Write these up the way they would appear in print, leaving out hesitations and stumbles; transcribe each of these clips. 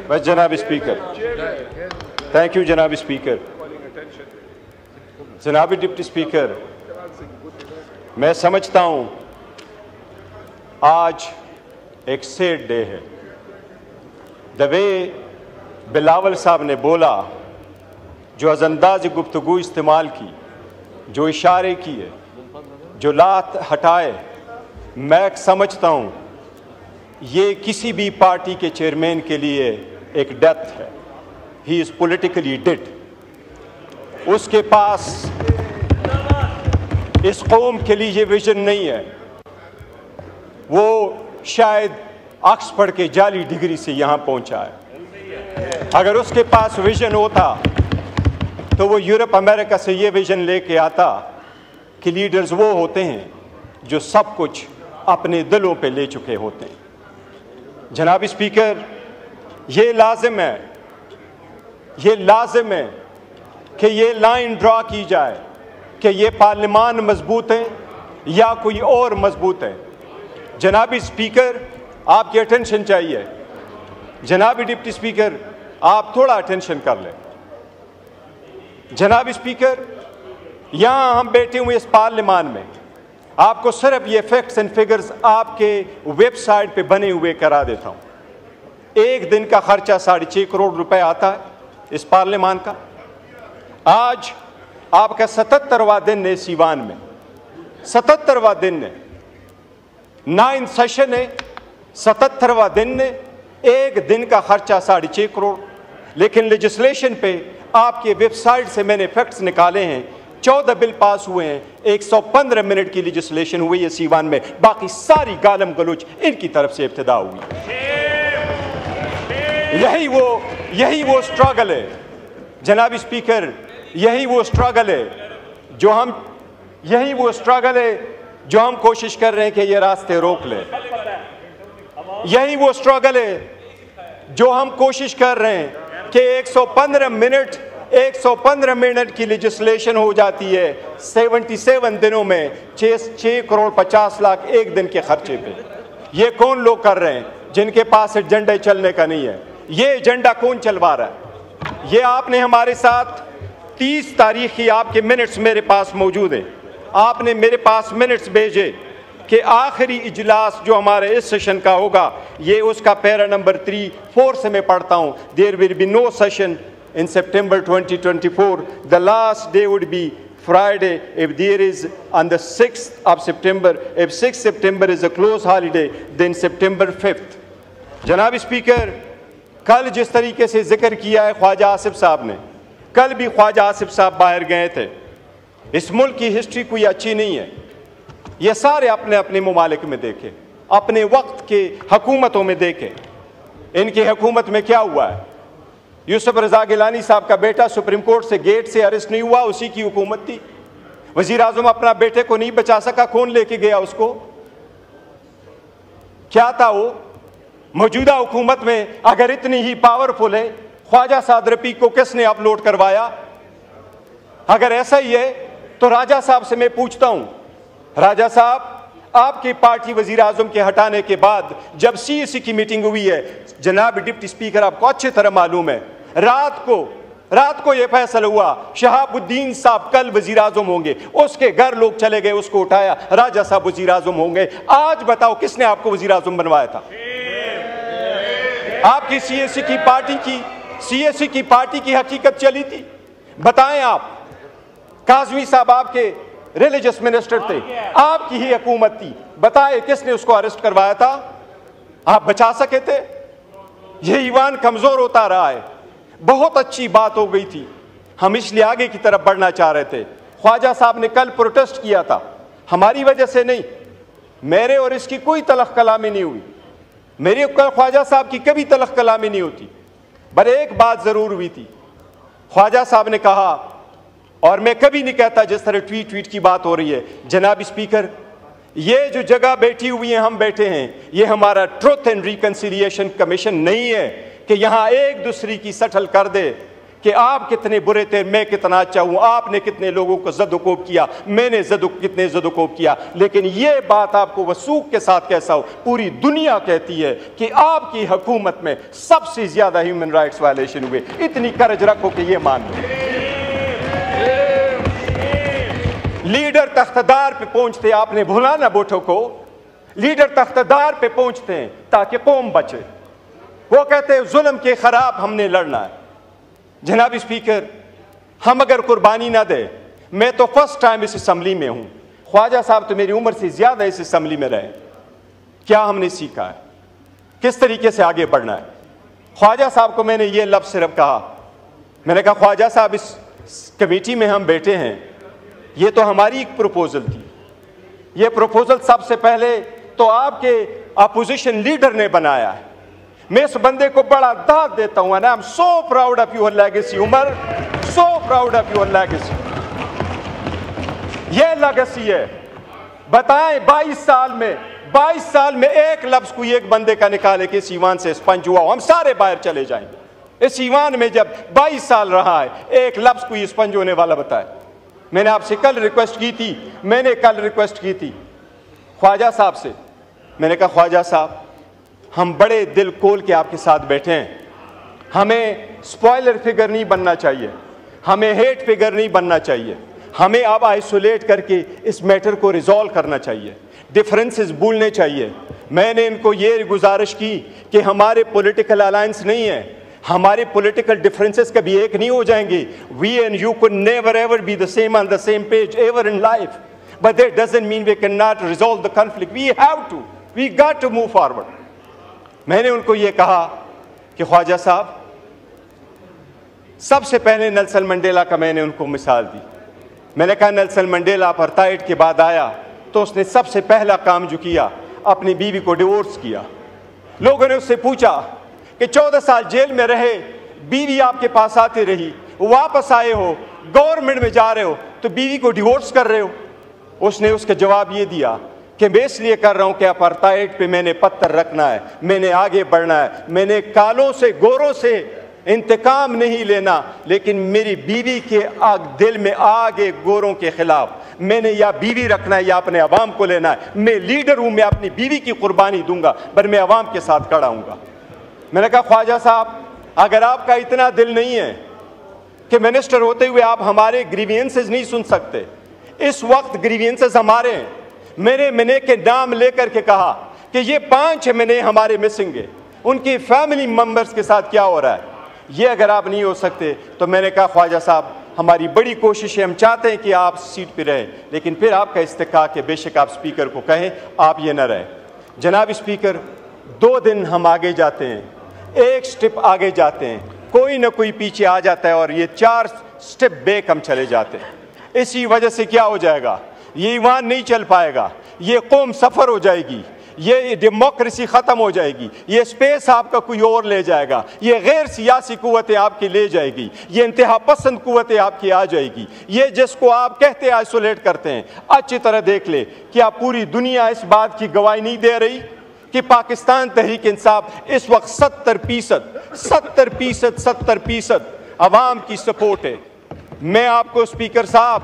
बस जनाब speaker, thank you जनाब स्पीकर। जनाब डिप्टी स्पीकर, मैं समझता हूँ आज एक सैड डे है। द वे बिलावल साहब ने बोला, जो अज़ंदाज़ गुफ्तगू इस्तेमाल की, जो इशारे किए, जो लात हटाए, मैं समझता हूँ ये किसी भी पार्टी के चेयरमैन के लिए एक डेथ है। He is politically dead. उसके पास इस कौम के लिए ये विजन नहीं है। वो शायद ऑक्सफोर्ड के जाली डिग्री से यहाँ पहुँचा है। अगर उसके पास विजन होता तो वो यूरोप अमेरिका से ये विजन लेके आता कि लीडर्स वो होते हैं जो सब कुछ अपने दिलों पे ले चुके होते हैं। जनाब स्पीकर, ये लाजिम है कि ये लाइन ड्रा की जाए कि ये पार्लियामान मजबूत है या कोई और मजबूत है। जनाब स्पीकर, आपकी अटेंशन चाहिए। जनाब डिप्टी स्पीकर, आप थोड़ा अटेंशन कर लें। जनाब स्पीकर, यहाँ हम बैठे हुए इस पार्लियामान में, आपको सिर्फ ये फैक्ट्स एंड फिगर्स आपके वेबसाइट पे बने हुए करा देता हूँ। एक दिन का खर्चा 6.5 करोड़ रुपए आता है इस पार्लियामान का। आज आपका 77वां दिन है सीवान में, 77वां दिन है, 9 सेशन है, 77वां दिन है। एक दिन का खर्चा 6.5 करोड़। लेकिन लेजिस्लेशन पे आपके वेबसाइट से मैंने फैक्ट्स निकाले हैं। 14 बिल पास हुए हैं, 115 मिनट की लेजिस्लेशन हुई है सीवान में। बाकी सारी गालम गलोच इनकी तरफ से इब्तिदा हुई। यही वो स्ट्रगल है जनाब स्पीकर, यही वो स्ट्रगल है जो हम कोशिश कर रहे हैं कि ये रास्ते रोक लें। यही वो स्ट्रगल है जो हम कोशिश कर रहे हैं कि 115 मिनट की लेजिस्लेशन हो जाती है 77 दिनों में 6 करोड़ 50 लाख एक दिन के खर्चे पे। ये कौन लोग कर रहे हैं जिनके पास एजेंडा चलने का नहीं है? ये एजेंडा कौन चलवा रहा है? ये आपने हमारे साथ 30 तारीख की आपके मिनट्स मेरे पास मौजूद है। आपने मेरे पास मिनट्स भेजे कि आखिरी इजलास जो हमारे इस सेशन का होगा, ये उसका पैरा नंबर 3-4 से मैं पढ़ता हूँ। There will be no session in September 2024. The last day would be Friday if there is on the 6th of September. If 6th September is a close holiday, then September 5th. जनाब speaker, कल जिस तरीके से जिक्र किया है ख्वाजा आसिफ साहब ने, कल भी ख्वाजा आसिफ साहब बाहर गए थे। इस मुल्क की हिस्ट्री कोई अच्छी नहीं है। ये सारे अपने अपने ममालिक में देखे, अपने वक्त के हुकूमतों में देखे। इनकी हुकूमत में क्या हुआ है? यूसुफ रजा गिलानी साहब का बेटा सुप्रीम कोर्ट से गेट से अरेस्ट नहीं हुआ, उसी की हुकूमत थी। वजीर आजम अपना बेटे को नहीं बचा सका, कौन लेके गया उसको? क्या था वो? मौजूदा हुकूमत में अगर इतनी ही पावरफुल है, ख्वाजा साद रफीक को किसने अपलोड करवाया? अगर ऐसा ही है तो राजा साहब से मैं पूछता हूं, राजा साहब, आपकी पार्टी वजीर आजम के हटाने के बाद जब CAC की मीटिंग हुई है, जनाब डिप्टी स्पीकर आपको अच्छी तरह मालूम है, रात को यह फैसला हुआ शहाबुद्दीन साहब कल वजीर आजम होंगे। उसके घर लोग चले गए, उसको उठाया, राजा साहब वजीर आजम होंगे। आज बताओ किसने आपको वजीर आजम बनवाया था? आपकी CAC की पार्टी की हकीकत चली थी। बताएं आप। काजमी साहब आपके रिलीजियस मिनिस्टर थे, आपकी ही हुकूमत थी। बताए किसने उसको अरेस्ट करवाया था? आप बचा सके थे? यह ईवान कमजोर होता रहा है। बहुत अच्छी बात हो गई थी, हम इसलिए आगे की तरफ बढ़ना चाह रहे थे। ख्वाजा साहब ने कल प्रोटेस्ट किया था, हमारी वजह से नहीं। मेरे और इसकी कोई तलख कलामी नहीं हुई। मेरी ख्वाजा साहब की कभी तलख कलामी नहीं होती। पर एक बात जरूर हुई थी, ख्वाजा साहब ने कहा, और मैं कभी नहीं कहता जिस तरह ट्वीट की बात हो रही है, जनाब स्पीकर, ये जो जगह बैठी हुई है, हम बैठे हैं, ये हमारा ट्रुथ एंड रिकंसिलिएशन कमीशन नहीं है कि यहाँ एक दूसरे की सटल कर दे कि आप कितने बुरे थे, मैं कितना अच्छा हूं, आपने कितने लोगों को ज़द-ओ-कोब किया, मैंने कितने ज़द-ओ-कोब किया। लेकिन ये बात आपको वसूख के साथ कैसा हो, पूरी दुनिया कहती है कि आपकी हुकूमत में सबसे ज्यादा ह्यूमन राइट्स वायलेशन हुए। इतनी करज रखो कि ये मान लो। लीडर तख्तदार पे पहुंचते, आपने भुला ना भुट्टो को, लीडर तख्तदार पे पहुंचते हैं ताकि कौम बचे। वो कहते हैं जुल्म के खिलाफ हमने लड़ना है। जनाब स्पीकर, हम अगर कुर्बानी ना दे, मैं तो फर्स्ट टाइम इस असम्बली में हूं, ख्वाजा साहब तो मेरी उम्र से ज्यादा इस असम्बली में रहे, क्या हमने सीखा है, किस तरीके से आगे बढ़ना है। ख्वाजा साहब को मैंने ये लफ्ज़ सिर्फ कहा, मैंने कहा ख्वाजा साहब इस कमेटी में हम बैठे हैं, ये तो हमारी एक प्रपोजल थी, ये प्रपोजल सबसे पहले तो आपके अपोजिशन लीडर ने बनाया है। मैं इस बंदे को बड़ा दाद देता हूं, I am so proud of your legacy Umar, so proud of your legacy. ये लेगेसी है। बताएं 22 साल में एक लफ्ज कोई एक बंदे का निकाले कि इस ईवान से स्पंज हुआ, हम सारे बाहर चले जाएंगे। इस ईवान में जब 22 साल रहा है, एक लफ्ज कोई स्पंज होने वाला बताए। मैंने आपसे कल रिक्वेस्ट की थी ख्वाजा साहब से, मैंने कहा ख्वाजा साहब हम बड़े दिल खोल के आपके साथ बैठे हैं, हमें स्पॉइलर फिगर नहीं बनना चाहिए, हमें हेट फिगर नहीं बनना चाहिए, हमें अब आइसोलेट करके इस मैटर को रिजॉल्व करना चाहिए, डिफरेंसेस भूलने चाहिए। मैंने इनको ये गुजारिश की कि हमारे पॉलिटिकल अलायंस नहीं है, हमारे पॉलिटिकल डिफरेंसेस कभी एक नहीं हो जाएंगे। We and you could never ever be the same on the same page ever in life, but that doesn't mean we can not resolve the conflict, we got to move forward. मैंने उनको ये कहा कि ख्वाजा साहब, सबसे पहले Nelson Mandela का मैंने उनको मिसाल दी। मैंने कहा नेल्सन मंडेला अपार्थाइड के बाद आया तो उसने सबसे पहला काम जो किया, अपनी बीवी को डिवोर्स किया। लोगों ने उससे पूछा कि 14 साल जेल में रहे, बीवी आपके पास आती रही, वापस आए हो, गवर्नमेंट में जा रहे हो, तो बीवी को डिवोर्स कर रहे हो। उसने उसका जवाब ये दिया कि मैं इसलिए कर रहा हूं कि अपार्थाइड पे मैंने पत्थर रखना है, मैंने आगे बढ़ना है, मैंने कालों से गोरों से इंतकाम नहीं लेना, लेकिन मेरी बीवी के दिल में आगे गोरों के खिलाफ मैंने या बीवी रखना है या अपने अवाम को लेना है। मैं लीडर हूं, मैं अपनी बीवी की कुर्बानी दूंगा, पर मैं अवाम के साथ खड़ा हूंगा। मैंने कहा ख्वाजा साहब, अगर आपका इतना दिल नहीं है कि मिनिस्टर होते हुए आप हमारे ग्रीवियंसेस नहीं सुन सकते, इस वक्त ग्रीवियंसेस हमारे हैं। मेरे महीने के नाम लेकर के कहा कि ये 5 महीने हमारे मिसिंग है, उनकी फैमिली मेंबर्स के साथ क्या हो रहा है, ये अगर आप नहीं हो सकते तो मैंने कहा ख्वाजा साहब, हमारी बड़ी कोशिश है, हम चाहते हैं कि आप सीट पे रहें, लेकिन फिर आपका इस्तेकाक है, बेशक आप स्पीकर को कहें, आप ये न रहें। जनाब स्पीकर, 2 दिन हम आगे जाते हैं, एक स्टेप आगे जाते हैं, कोई ना कोई पीछे आ जाता है और ये 4 स्टेप बैक हम चले जाते हैं। इसी वजह से क्या हो जाएगा, ये ईवान नहीं चल पाएगा, ये कौम सफ़र हो जाएगी, ये डेमोक्रेसी ख़त्म हो जाएगी, ये स्पेस आपका कोई और ले जाएगा, ये गैर सियासी कुव्वतें आपकी ले जाएगी, ये इंतहा पसंद कुव्वतें आपकी आ जाएगी। ये जिसको आप कहते हैं आइसोलेट करते हैं, अच्छी तरह देख ले, क्या पूरी दुनिया इस बात की गवाही नहीं दे रही कि पाकिस्तान तहरीक इंसाफ इस वक्त 70% अवाम की सपोर्ट है। मैं आपको स्पीकर साहब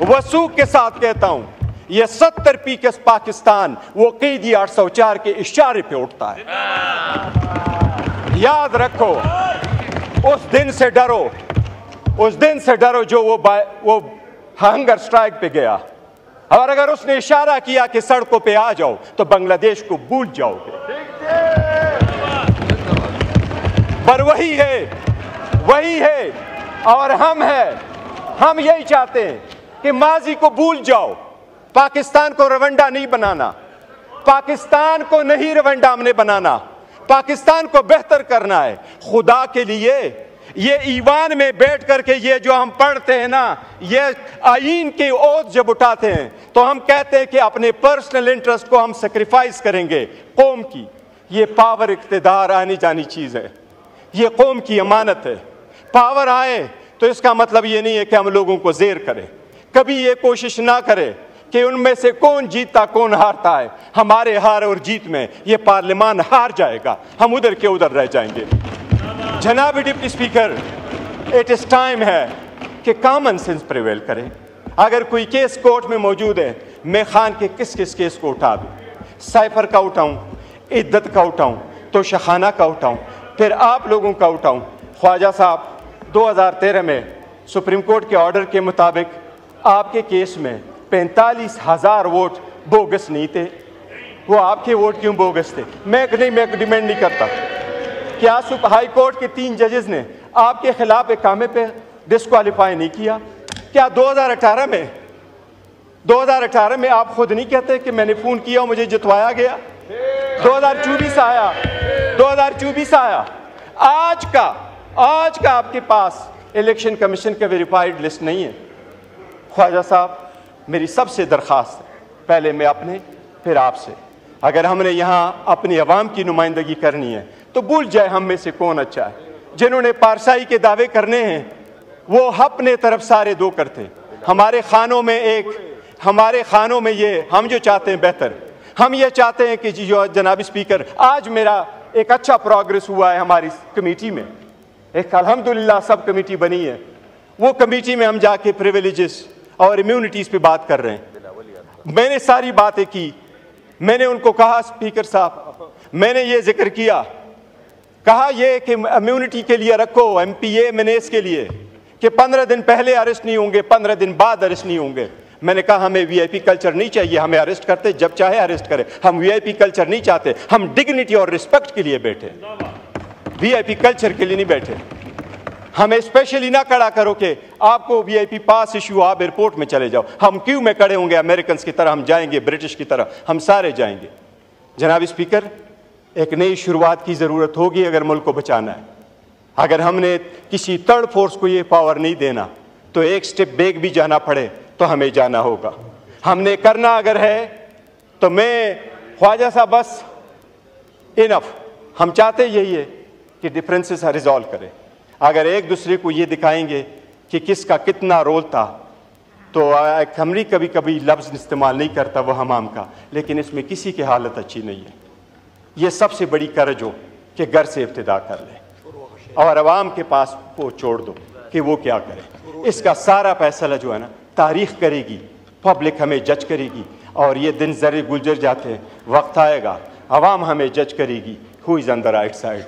वसूख के साथ कहता हूं, ये 70% पाकिस्तान वो कैदी 804 के इशारे पे उठता है। याद रखो, उस दिन से डरो जो वो हंगर स्ट्राइक पे गया, और अगर उसने इशारा किया कि सड़कों पे आ जाओ तो बांग्लादेश को भूल जाओगे। पर वही है और हम यही चाहते हैं कि माजी को भूल जाओ, पाकिस्तान को रवंडा नहीं बनाना, पाकिस्तान को नहीं रवंडा हमने बनाना, पाकिस्तान को बेहतर करना है। खुदा के लिए ये ईवान में बैठ करके ये जो हम पढ़ते हैं ना, ये आईन के ओथ जब उठाते हैं तो हम कहते हैं कि अपने पर्सनल इंटरेस्ट को हम सेक्रीफाइस करेंगे कौम की। ये पावर इख्तिदार आनी जानी चीज़ है, ये कौम की अमानत है। पावर आए तो इसका मतलब ये नहीं है कि हम लोगों को जेर करें, कभी ये कोशिश ना करें कि उनमें से कौन जीतता कौन हारता है। हमारे हार और जीत में ये पार्लियामान हार जाएगा, हम उधर के उधर रह जाएंगे। जनाब deputy speaker, it is time है कि कॉमन सेंस प्रिवेल करे। अगर कोई केस कोर्ट में मौजूद है, मैं खान के किस किस केस को उठा दूँ? साइफर का उठाऊँ, इद्दत का उठाऊँ, तो शखाना का उठाऊँ, फिर आप लोगों का उठाऊँ। ख्वाजा साहब 2013 में सुप्रीम कोर्ट के ऑर्डर के मुताबिक आपके केस में 45,000 वोट बोगस नहीं थे। वो आपके वोट क्यों बोगस थे? मैं डिमांड नहीं करता। क्या हाई कोर्ट के 3 जजेस ने आपके खिलाफ इकामे पे डिस्क्वालीफाई नहीं किया? क्या 2018 में आप खुद नहीं कहते कि मैंने फ़ोन किया और मुझे जितवाया गया? 2024 आया। आज का आपके पास इलेक्शन कमीशन का वेरीफाइड लिस्ट नहीं है। ख्वाजा साहब, मेरी सबसे दरख्वास्त है, पहले मैं अपने फिर आपसे, अगर हमने यहाँ अपनी आवाम की नुमाइंदगी करनी है तो भूल जाए हम में से कौन अच्छा है। जिन्होंने पारसाई के दावे करने हैं वो अपने तरफ सारे दो करते। हमारे खानों में ये हम जो चाहते हैं बेहतर, हम ये चाहते हैं कि जो जनाब स्पीकर, आज मेरा एक अच्छा प्रोग्रेस हुआ है हमारी कमेटी में, एक अल्हम्दुलिल्लाह सब कमेटी बनी है। वो कमेटी में हम जाके प्रिविलेजेस और इम्यूनिटीज़ पे बात कर रहे हैं। मैंने सारी बातें की, मैंने उनको कहा स्पीकर साहब, मैंने ये जिक्र किया, कहा ये कि इम्यूनिटी के लिए रखो, MPA MNAs के लिए, कि 15 दिन पहले अरेस्ट नहीं होंगे, 15 दिन बाद अरेस्ट नहीं होंगे। मैंने कहा हमें VIP कल्चर नहीं चाहिए, हमें अरेस्ट करते जब चाहे अरेस्ट करें, हम VIP कल्चर नहीं चाहते। हम डिग्निटी और रिस्पेक्ट के लिए बैठे, VIP कल्चर के लिए नहीं बैठे। हमें स्पेशली ना खड़ा करो कि आपको VIP पास इशू, आप एयरपोर्ट में चले जाओ। हम क्यों में खड़े होंगे अमेरिकन की तरह? हम जाएंगे ब्रिटिश की तरह, हम सारे जाएंगे। जनाब स्पीकर, एक नई शुरुआत की ज़रूरत होगी अगर मुल्क को बचाना है। अगर हमने किसी थर्ड फोर्स को ये पावर नहीं देना तो एक स्टेप बैक भी जाना पड़े तो हमें जाना होगा। हमने करना अगर है तो मैं ख्वाजा साहब बस इनफ, हम चाहते यही है कि डिफरेंसेस रिजॉल्व करें। अगर एक दूसरे को ये दिखाएंगे कि किसका कितना रोल था, तो हमरी कभी कभी लफ्ज़ इस्तेमाल नहीं करता वो हमाम का, लेकिन इसमें किसी की हालत अच्छी नहीं है। ये सबसे बड़ी कर्ज हो कि घर से इब्तिदा कर लें और अवाम के पास वो छोड़ दो कि वो क्या करे। इसका सारा फैसला जो है ना तारीख़ करेगी, पब्लिक हमें जज करेगी, और ये दिन ज़रे गुजर जाते हैं, वक्त आएगा अवाम हमें जज करेगी who is on the right side.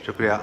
शुक्रिया।